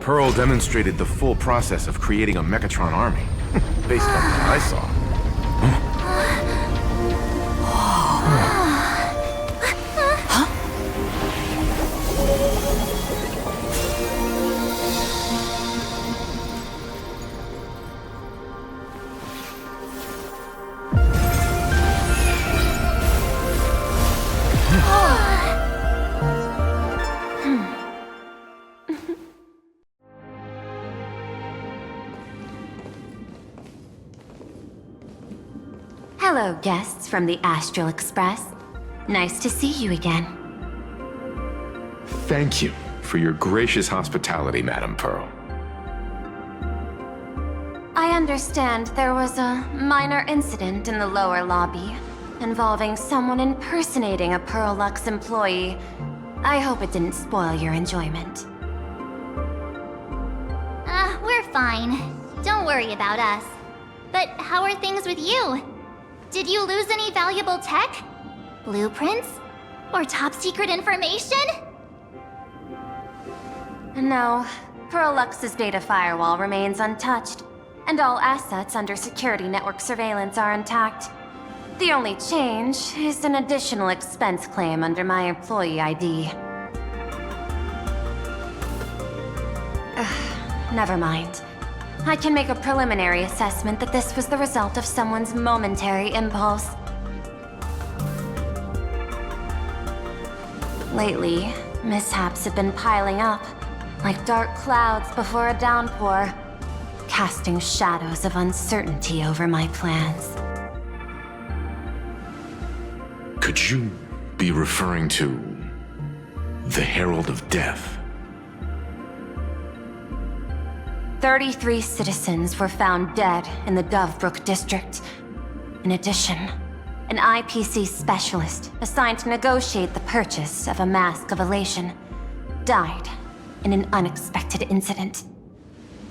Pearl demonstrated the full process of creating a Mechatron army, based on what I saw. Hello, guests from the Astral Express. Nice to see you again. Thank you for your gracious hospitality, Madam Pearl. I understand there was a minor incident in the lower lobby involving someone impersonating a Pearl Lux employee. I hope it didn't spoil your enjoyment. We're fine. Don't worry about us. But how are things with you? Did you lose any valuable tech? Blueprints? Or top-secret information? No, Pearl Lux's data firewall remains untouched, and all assets under security network surveillance are intact. The only change is an additional expense claim under my employee ID. Never mind. I can make a preliminary assessment that this was the result of someone's momentary impulse. Lately, mishaps have been piling up, like dark clouds before a downpour, casting shadows of uncertainty over my plans. Could you be referring to the Herald of Death? 33 citizens were found dead in the Dovebrook district. In addition, an IPC specialist assigned to negotiate the purchase of a Mask of Elation died in an unexpected incident.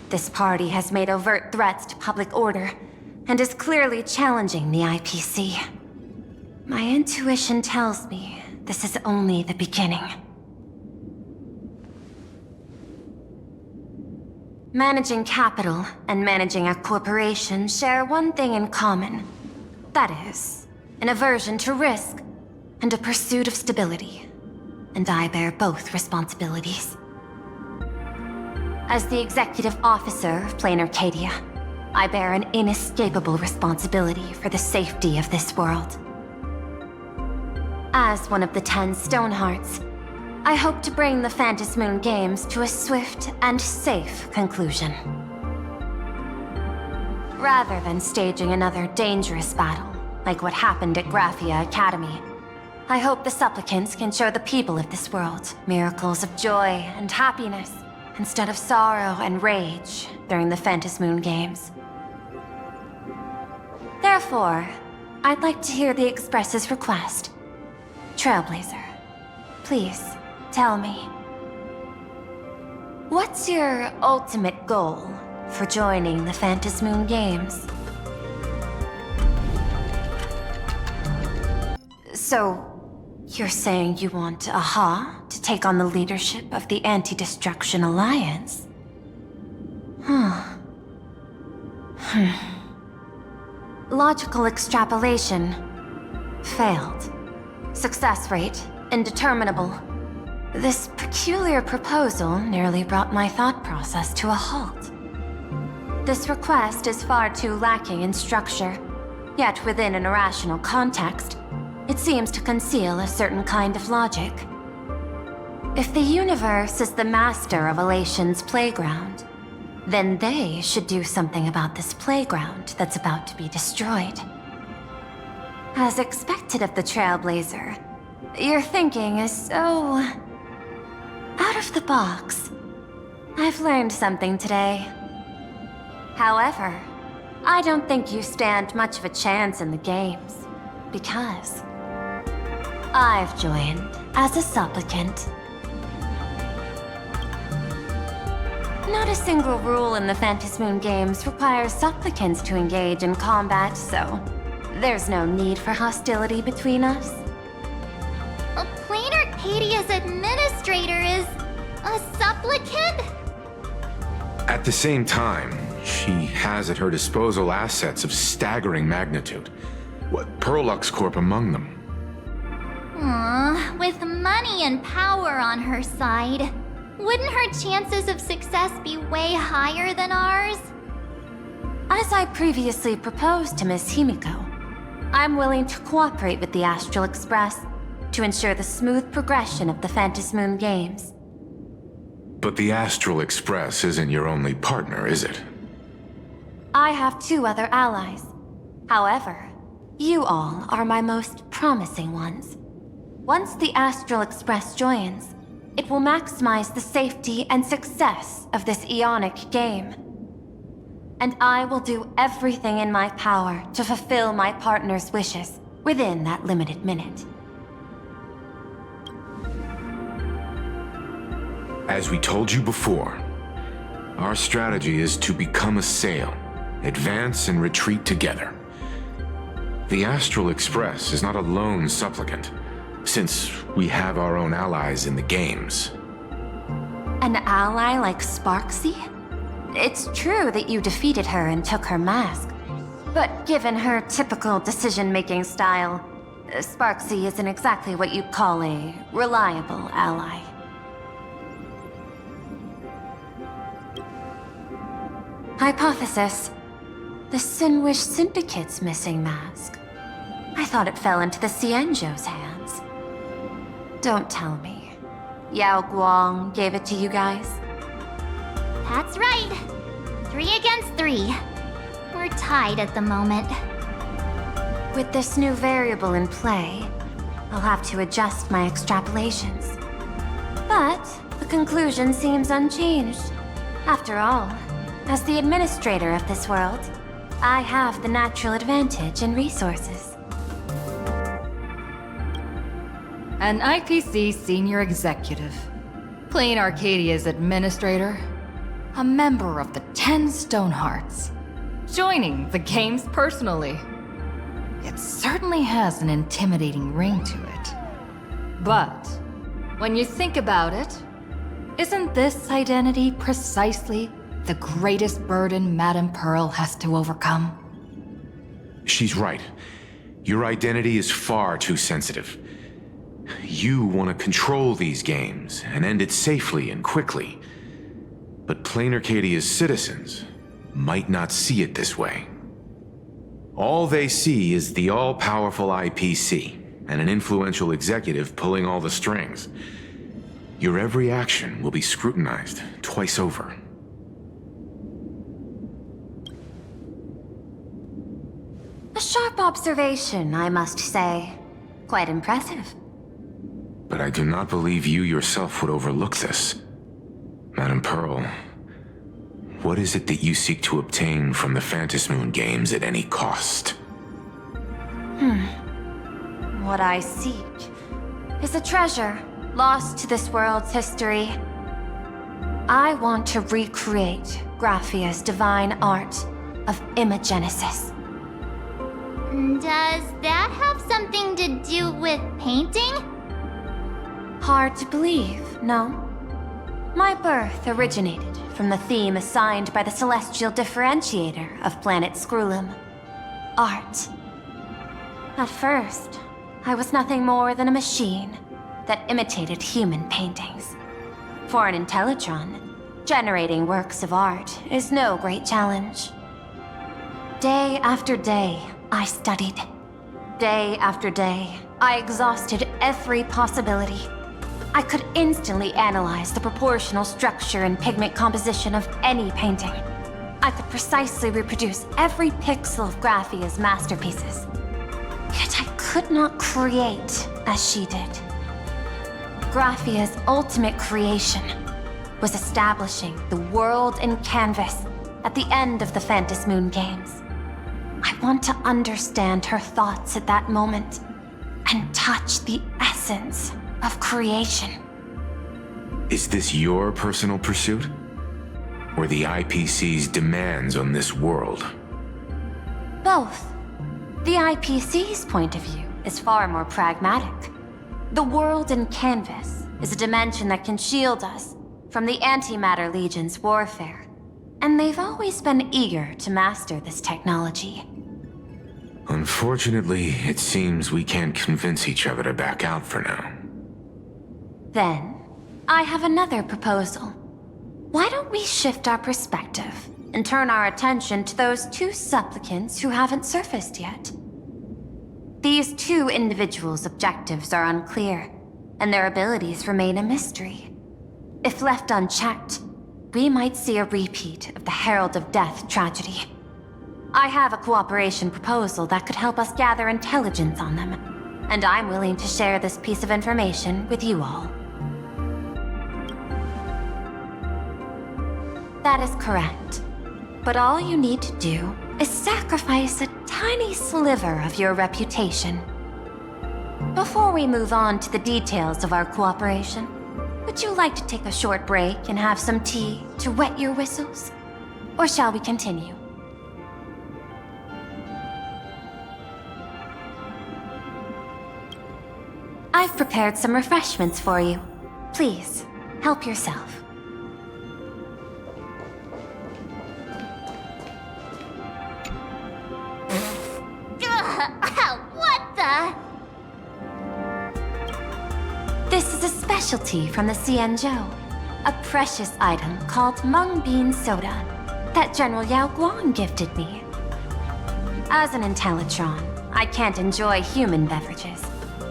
This party has made overt threats to public order and is clearly challenging the IPC. My intuition tells me this is only the beginning. Managing capital and managing a corporation share one thing in common. That is, an aversion to risk and a pursuit of stability. And I bear both responsibilities. As the executive officer of Planarcadia, I bear an inescapable responsibility for the safety of this world. As one of the 10 Stonehearts, I hope to bring the Phantasmoon Games to a swift and safe conclusion. Rather than staging another dangerous battle, like what happened at Graphia Academy, I hope the supplicants can show the people of this world miracles of joy and happiness, instead of sorrow and rage during the Phantasmoon Games. Therefore, I'd like to hear the Express's request. Trailblazer, please. Tell me, what's your ultimate goal for joining the Phantasmoon Games? So, you're saying you want AHA to take on the leadership of the Anti-Destruction Alliance? Logical extrapolation. Failed. Success rate indeterminable. This peculiar proposal nearly brought my thought process to a halt. This request is far too lacking in structure, yet within an irrational context, it seems to conceal a certain kind of logic. If the universe is the master of Elation's playground, then they should do something about this playground that's about to be destroyed. As expected of the Trailblazer, your thinking is so out of the box. I've learned something today. However, I don't think you stand much of a chance in the games, because I've joined as a supplicant. Not a single rule in the Phantasmoon Games requires supplicants to engage in combat, so there's no need for hostility between us. Planarcadia's administrator is a supplicant? At the same time, she has at her disposal assets of staggering magnitude. Perlux Corp among them. With money and power on her side, wouldn't her chances of success be way higher than ours? As I previously proposed to Miss Himiko, I'm willing to cooperate with the Astral Express to ensure the smooth progression of the Phantasmoon Games. But the Astral Express isn't your only partner, is it? I have 2 other allies. However, you all are my most promising ones. Once the Astral Express joins, it will maximize the safety and success of this Ionic game. And I will do everything in my power to fulfill my partner's wishes within that limited minute. As we told you before, our strategy is to become a sail, advance and retreat together. The Astral Express is not a lone supplicant, since we have our own allies in the games. An ally like Sparksy? It's true that you defeated her and took her mask, but given her typical decision-making style, Sparksy isn't exactly what you'd call a reliable ally. Hypothesis. The Sinwish Syndicate's missing mask. I thought it fell into the Cienjo's hands. Don't tell me. Yao Guang gave it to you guys? That's right. 3 against 3. We're tied at the moment. With this new variable in play, I'll have to adjust my extrapolations. But the conclusion seems unchanged. After all, as the administrator of this world, I have the natural advantage in resources. An IPC senior executive, Planarcadia's administrator, a member of the 10 Stonehearts, joining the games personally. It certainly has an intimidating ring to it. But when you think about it, isn't this identity precisely the greatest burden Madame Pearl has to overcome? She's right. Your identity is far too sensitive. You want to control these games and end it safely and quickly. But Planarcadia's citizens might not see it this way. All they see is the all-powerful IPC and an influential executive pulling all the strings. Your every action will be scrutinized twice over. A sharp observation, I must say. Quite impressive. But I do not believe you yourself would overlook this. Madame Pearl, what is it that you seek to obtain from the Phantasmoon Games at any cost? What I seek is a treasure lost to this world's history. I want to recreate Graphia's divine art of imagenesis. Does that have something to do with painting? Hard to believe, no? My birth originated from the theme assigned by the celestial differentiator of planet Scrulum: art. At first, I was nothing more than a machine that imitated human paintings. For an Intellitron, generating works of art is no great challenge. Day after day, I studied. Day after day, I exhausted every possibility. I could instantly analyze the proportional structure and pigment composition of any painting. I could precisely reproduce every pixel of Graphia's masterpieces. Yet I could not create as she did. Graphia's ultimate creation was establishing the world in canvas at the end of the Phantasmoon Games. I want to understand her thoughts at that moment and touch the essence of creation. Is this your personal pursuit? Or the IPC's demands on this world? Both. The IPC's point of view is far more pragmatic. The world in canvas is a dimension that can shield us from the Antimatter Legion's warfare. and they've always been eager to master this technology. Unfortunately, it seems we can't convince each other to back out for now. Then, I have another proposal. Why don't we shift our perspective and turn our attention to those two supplicants who haven't surfaced yet? These two individuals' objectives are unclear, and their abilities remain a mystery. If left unchecked, we might see a repeat of the Herald of Death tragedy. I have a cooperation proposal that could help us gather intelligence on them, and I'm willing to share this piece of information with you all. That is correct. But all you need to do is sacrifice a tiny sliver of your reputation. Before we move on to the details of our cooperation, would you like to take a short break and have some tea to wet your whistles? Or shall we continue? I've prepared some refreshments for you. Please, help yourself. What the? This is a specialty from the Xianzhou, a precious item called mung bean soda that General Yao Guang gifted me. As an Intellitron, I can't enjoy human beverages,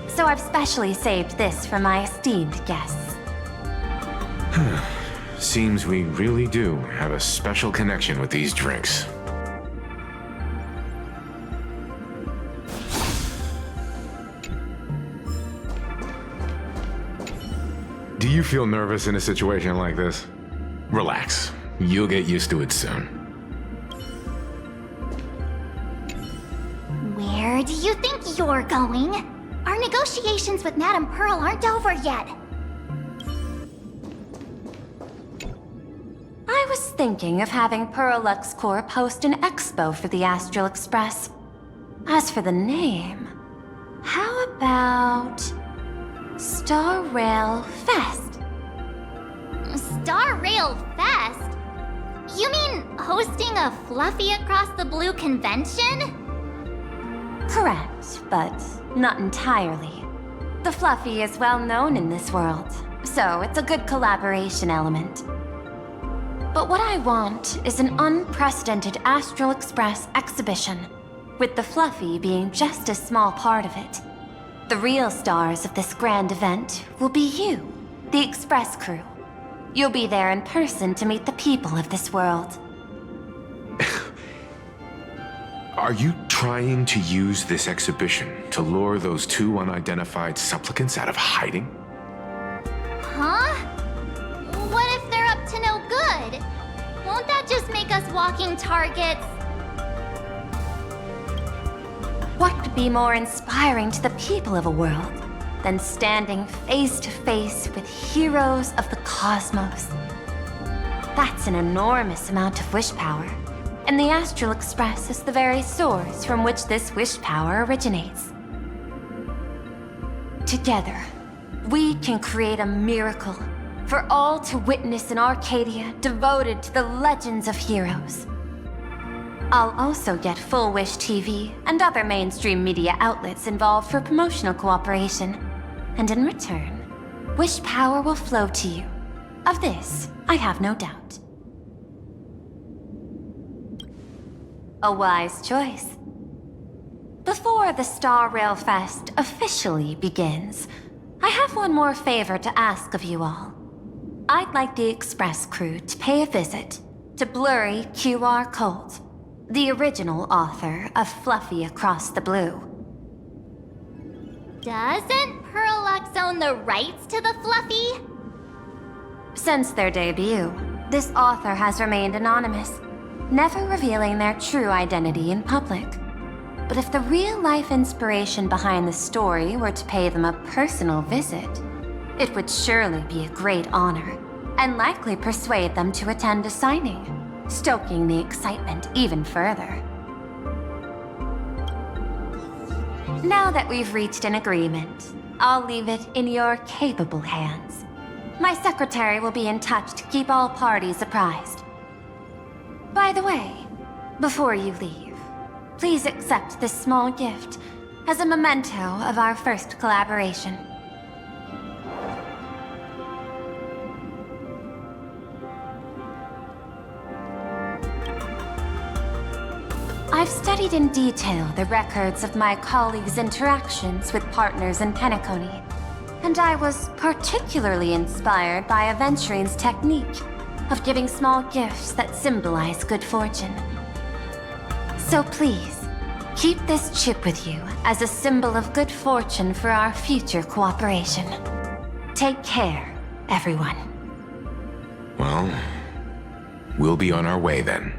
so I've specially saved this for my esteemed guests. Seems we really do have a special connection with these drinks. Do you feel nervous in a situation like this? Relax. You'll get used to it soon. Where do you think you're going? Our negotiations with Madame Pearl aren't over yet. I was thinking of having Pearlux Corp host an expo for the Astral Express. As for the name, how about Star Rail Fest? Star Rail Fest? You mean hosting a Fluffy Across the Blue convention? Correct, but not entirely. The Fluffy is well known in this world, so it's a good collaboration element. But what I want is an unprecedented Astral Express exhibition, with the Fluffy being just a small part of it. The real stars of this grand event will be you, the Express crew. You'll be there in person to meet the people of this world. Are you trying to use this exhibition to lure those two unidentified supplicants out of hiding? Huh? What if they're up to no good? Won't that just make us walking targets? What could be more inspiring to the people of a world than standing face to face with heroes of the cosmos? That's an enormous amount of wish power, and the Astral Express is the very source from which this wish power originates. Together, we can create a miracle for all to witness in Arcadia devoted to the legends of heroes. I'll also get Full Wish TV and other mainstream media outlets involved for promotional cooperation. And in return, wish power will flow to you. Of this, I have no doubt. A wise choice. Before the Star Rail Fest officially begins, I have one more favor to ask of you all. I'd like the Express crew to pay a visit to Blurry QR Colt, the original author of Fluffy Across the Blue. Doesn't Pearlux own the rights to the Fluffy? Since their debut, this author has remained anonymous, never revealing their true identity in public. But if the real-life inspiration behind the story were to pay them a personal visit, it would surely be a great honor, and likely persuade them to attend a signing, stoking the excitement even further. Now that we've reached an agreement, I'll leave it in your capable hands. My secretary will be in touch to keep all parties apprised. By the way, before you leave, please accept this small gift as a memento of our first collaboration. I've studied in detail the records of my colleagues' interactions with partners in Penacony, and I was particularly inspired by Aventurine's technique of giving small gifts that symbolize good fortune. So please, keep this chip with you as a symbol of good fortune for our future cooperation. Take care, everyone. Well, we'll be on our way then.